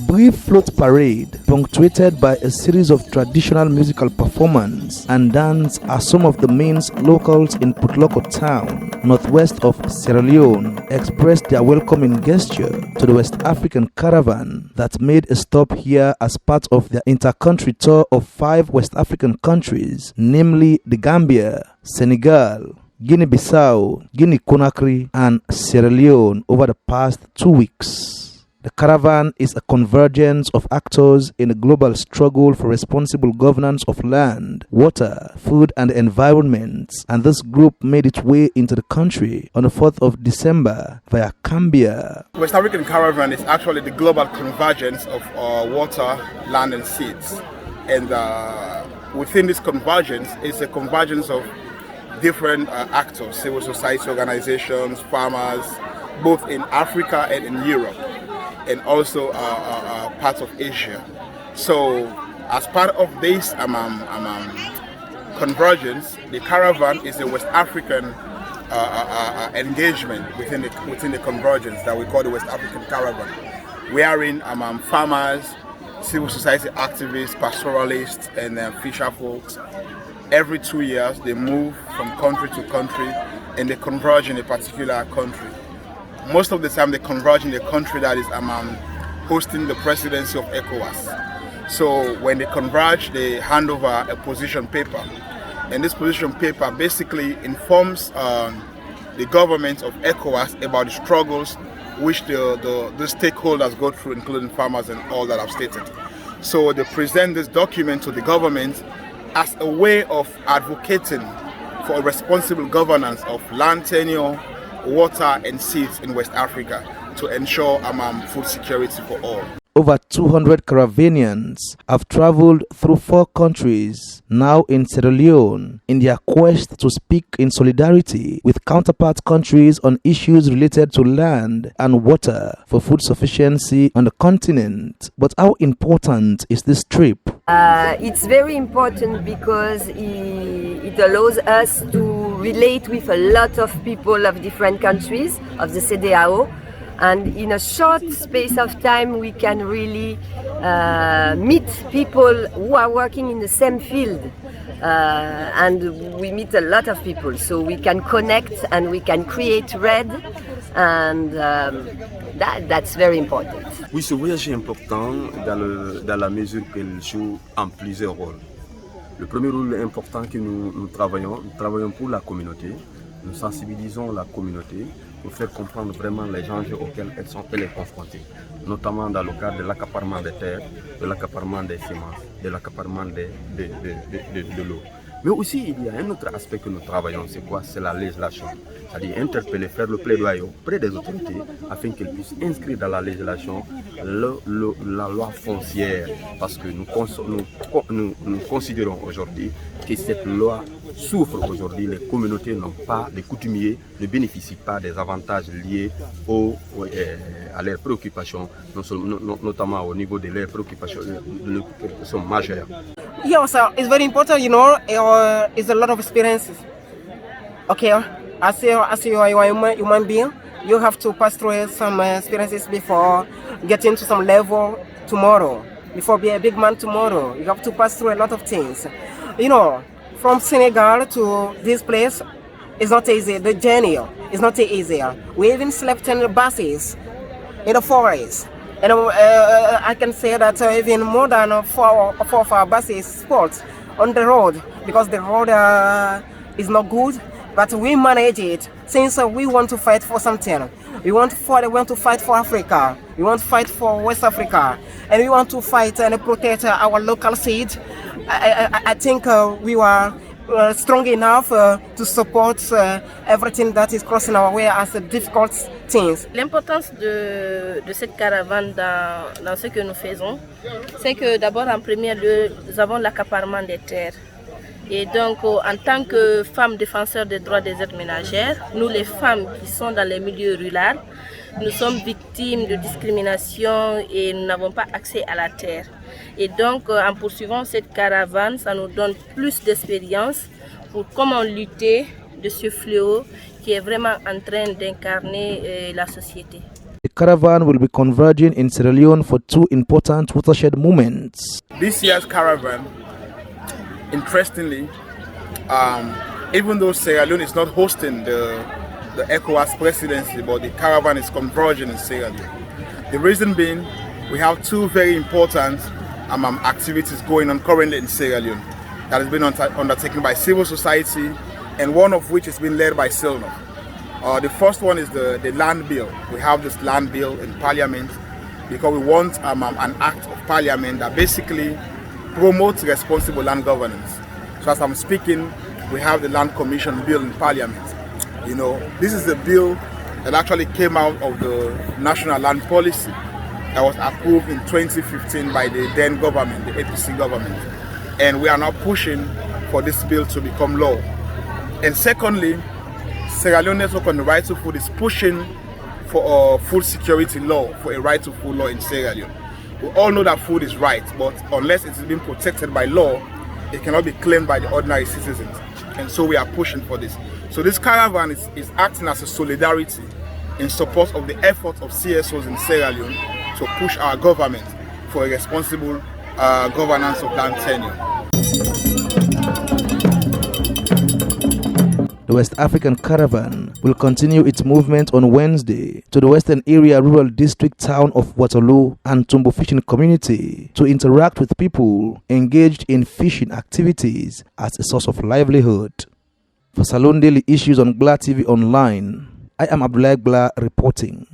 brief float parade, punctuated by a series of traditional musical performance and dance, are some of the main locals in Putloko town, northwest of Sierra Leone, expressed their welcoming gesture to the West African caravan that made a stop here as part of their inter-country tour of 5 West African countries, namely the Gambia, Senegal, Guinea-Bissau, Guinea-Conakry, and Sierra Leone over the past 2 weeks. The caravan is a convergence of actors in a global struggle for responsible governance of land, water, food, and environment, and this group made its way into the country on the 4th of December via Gambia. West African Caravan is actually the global convergence of water, land, and seeds. And within this convergence is a convergence of different actors, civil society organizations, farmers, both in Africa and in Europe, and also parts of Asia. So as part of this convergence, the caravan is a West African engagement within the convergence that we call the West African Caravan, wherein farmers, civil society activists, pastoralists, and fisher folks, every 2 years they move from country to country and they converge in a particular country. Most of the time they converge in the country that is hosting the presidency of ECOWAS. So when they converge, they hand over a position paper. And this position paper basically informs the government of ECOWAS about the struggles which the stakeholders go through, including farmers and all that I've stated. So they present this document to the government as a way of advocating for a responsible governance of land tenure, water and seeds in West Africa to ensure food security for all. Over 200 Caravanians have traveled through 4 countries, now in Sierra Leone, in their quest to speak in solidarity with counterpart countries on issues related to land and water for food sufficiency on the continent. But how important is this trip? It's very important because it allows us to relate with a lot of people of different countries of the CEDEAO. And in a short space of time, we can really meet people who are working in the same field. And we meet a lot of people, so we can connect and we can create RED, and that's very important. Oui, ce voyage est important dans la mesure qu'il joue en plusieurs rôles. Le premier rôle important que nous travaillons pour la communauté. Nous sensibilisons la communauté pour faire comprendre vraiment les enjeux auxquels elle est confrontée, notamment dans le cadre de l'accaparement des terres, de l'accaparement des semences, de l'accaparement de l'eau. Mais aussi, il y a un autre aspect que nous travaillons, c'est quoi? C'est la législation. C'est-à-dire interpeller, faire le plaidoyer auprès des autorités afin qu'elles puissent inscrire dans la législation la loi foncière. Parce que nous considérons aujourd'hui que cette loi souffre aujourd'hui. Les communautés n'ont pas, les coutumiers ne bénéficient pas des avantages liés à leurs préoccupations, notamment au niveau de leurs préoccupations majeures. Yeah, so it's very important, you know, it's a lot of experiences. Okay, as you are a human being, you have to pass through some experiences before getting to some level tomorrow. Before being a big man tomorrow, you have to pass through a lot of things. You know, from Senegal to this place is not easy. The journey is not easy. We even slept in the buses, in the forest. And I can say that even more than four of our buses spots on the road because the road is not good, but we manage it since we want to fight for something. We want to fight for Africa. We want to fight for West Africa, and we want to fight and protect our local seed. I think we were strong enough to support everything that is crossing our way as difficult things. L'importance de cette caravane dans ce que nous faisons, c'est que d'abord en premier lieu, nous avons l'accaparement des terres. Et donc, en tant que femmes défenseurs des droits des aides ménagères, nous les femmes qui sont dans les milieux ruraux, nous sommes victimes de discrimination et nous n'avons pas accès à la terre. Et donc, en poursuivant cette caravane, ça nous donne plus d'expérience pour comment lutter de ce fléau qui est vraiment en train d'incarner la société. The caravan will be converging in Sierra Leone for two important watershed moments. This year's caravan, interestingly, even though Sierra Leone is not hosting the ECOWAS presidency, but the caravan is converging in Sierra Leone. The reason being, we have two very important activities going on currently in Sierra Leone that has been undertaken by civil society, and one of which has been led by Silno. The first one is the land bill. We have this land bill in Parliament because we want an act of Parliament that basically promotes responsible land governance. So as I'm speaking, we have the Land Commission bill in Parliament. You know, this is a bill that actually came out of the National Land Policy that was approved in 2015 by the then government, the APC government. And we are now pushing for this bill to become law. And secondly, Sierra Leone Network on the Right to Food is pushing for a food security law, for a right to food law in Sierra Leone. We all know that food is right, but unless it is being protected by law, it cannot be claimed by the ordinary citizens. And so we are pushing for this. So this caravan is acting as a solidarity in support of the efforts of CSOs in Sierra Leone to push our government for a responsible governance of land tenure. The West African Caravan will continue its movement on Wednesday to the Western Area Rural District town of Waterloo and Tumbo Fishing Community to interact with people engaged in fishing activities as a source of livelihood. For Salone Daily Issues on GLA TV Online, I am Abdullah Gla reporting.